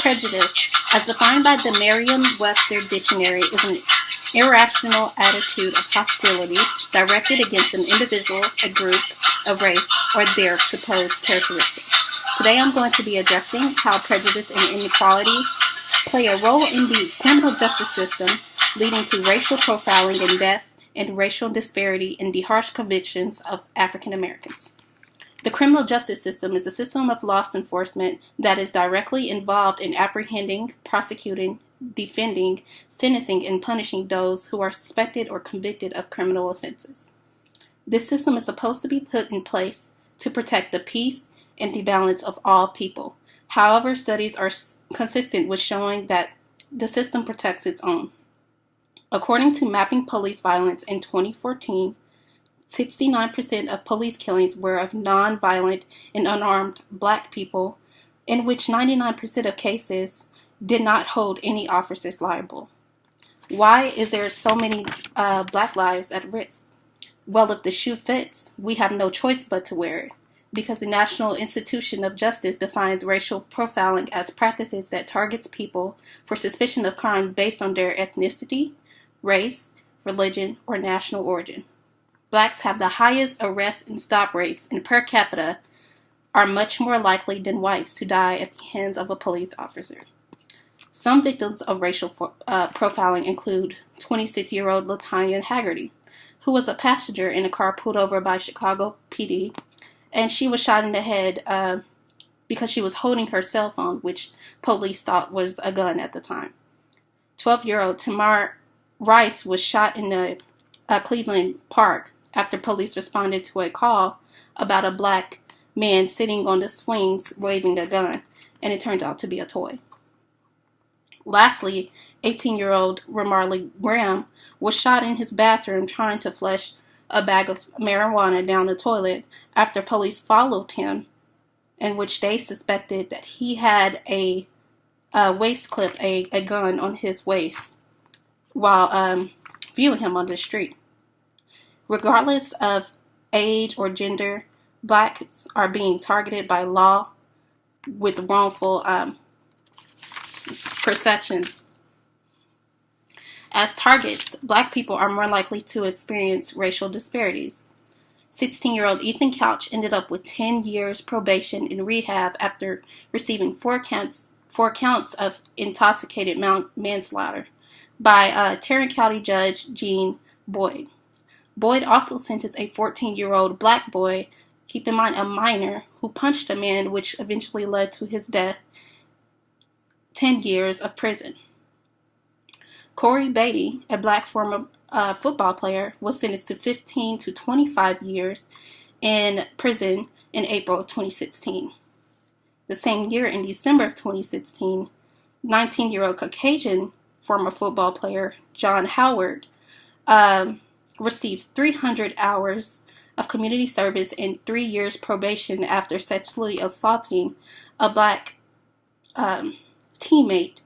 Prejudice, as defined by the Merriam-Webster Dictionary, is an irrational attitude of hostility directed against an individual, a group, a race, or their supposed characteristics. Today I'm going to be addressing how prejudice and inequality play a role in the criminal justice system, leading to racial profiling and death and racial disparity in the harsh convictions of African Americans. The criminal justice system is a system of law enforcement that is directly involved in apprehending, prosecuting, defending, sentencing, and punishing those who are suspected or convicted of criminal offenses. This system is supposed to be put in place to protect the peace and the balance of all people. However, studies are consistent with showing that the system protects its own. According to Mapping Police Violence in 2014, 69% of police killings were of non-violent and unarmed Black people, in which 99% of cases did not hold any officers liable. Why is there so many Black lives at risk? Well, if the shoe fits, we have no choice but to wear it, because the National Institution of Justice defines racial profiling as practices that targets people for suspicion of crime based on their ethnicity, race, religion, or national origin. Blacks have the highest arrest and stop rates, and per capita are much more likely than whites to die at the hands of a police officer. Some victims of racial profiling include 26-year-old LaTanya Haggerty, who was a passenger in a car pulled over by Chicago PD, and she was shot in the head because she was holding her cell phone, which police thought was a gun at the time. 12-year-old Tamar Rice was shot in the Cleveland Park after police responded to a call about a Black man sitting on the swings waving a gun, and it turned out to be a toy. Lastly, 18-year-old Ramarley Graham was shot in his bathroom trying to flush a bag of marijuana down the toilet after police followed him, in which they suspected that he had a waist clip, a gun on his waist, while viewing him on the street. Regardless of age or gender, Blacks are being targeted by law with wrongful perceptions. As targets, Black people are more likely to experience racial disparities. 16-year-old Ethan Couch ended up with 10 years probation in rehab after receiving four counts of intoxicated manslaughter by Tarrant County Judge Gene Boyd. Boyd also sentenced a 14-year-old Black boy, keep in mind a minor, who punched a man, which eventually led to his death, 10 years of prison. Corey Beatty, a Black former football player, was sentenced to 15 to 25 years in prison in April of 2016. The same year, in December of 2016, 19-year-old Caucasian former football player John Howard received 300 hours of community service and 3 years probation after sexually assaulting a Black teammate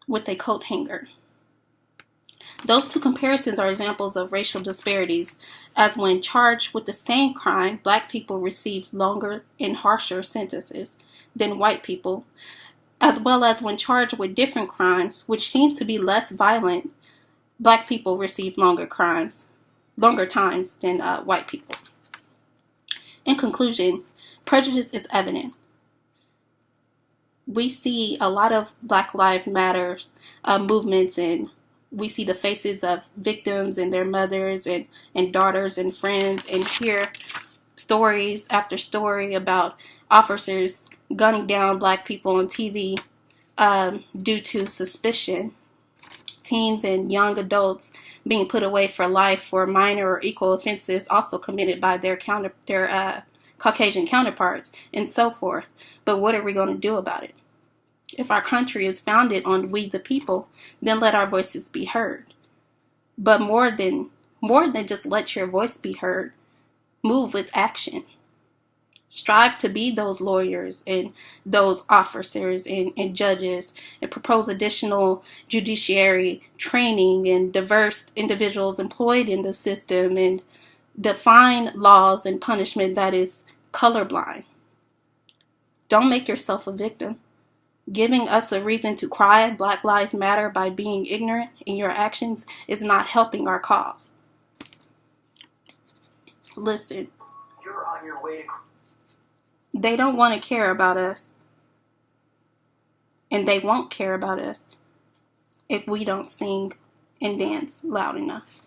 with a coat hanger. Those two comparisons are examples of racial disparities, as when charged with the same crime, Black people receive longer and harsher sentences than white people, as well as when charged with different crimes, which seems to be less violent, Black people receive longer times than white people. In conclusion, prejudice is evident. We see a lot of Black Lives Matter movements, and we see the faces of victims and their mothers and daughters and friends, and hear stories after story about officers gunning down Black people on TV due to suspicion. Teens and young adults being put away for life for minor or equal offenses also committed by their Caucasian counterparts, and so forth. But what are we going to do about it? If our country is founded on we the people, then let our voices be heard. But more than just let your voice be heard, move with action. Strive to be those lawyers and those officers and judges, and propose additional judiciary training and diverse individuals employed in the system, and define laws and punishment that is colorblind. Don't make yourself a victim. Giving us a reason to cry Black Lives Matter by being ignorant in your actions is not helping our cause. Listen. You're on your way to... They don't want to care about us. And they won't care about us if we don't sing and dance loud enough.